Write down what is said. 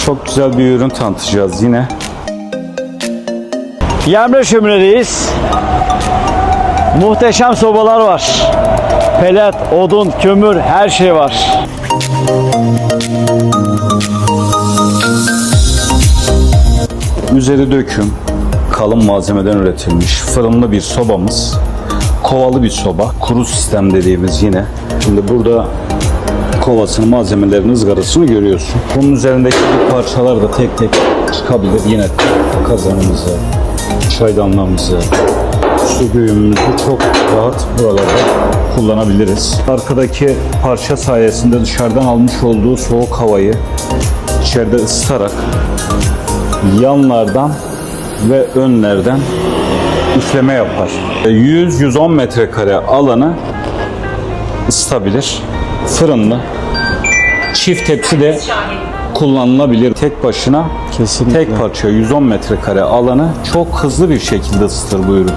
Çok güzel bir ürün tanıtacağız yine. Yemre şöminedeyiz. Muhteşem sobalar var. Pelet, odun, kömür, her şey var. Üzeri döküm, kalın malzemeden üretilmiş fırınlı bir sobamız. Kovalı bir soba, kuru sistem dediğimiz yine. Şimdi burada kovasını, malzemelerin ızgarasını görüyorsun. Bunun üzerindeki bu parçalar da tek tek çıkabilir. Yine kazanımızı, çaydanlığımızı, su güğümümüzü çok rahat buralarda kullanabiliriz. Arkadaki parça sayesinde dışarıdan almış olduğu soğuk havayı içeride ısıtarak yanlardan ve önlerden üfleme yapar. 100-110 metrekare alanı ısıtabilir. Fırınlı. Çift tepsi de kullanılabilir. Tek başına Kesinlikle. tek parça 110 metrekare alanı çok hızlı bir şekilde ısıtır bu ürün.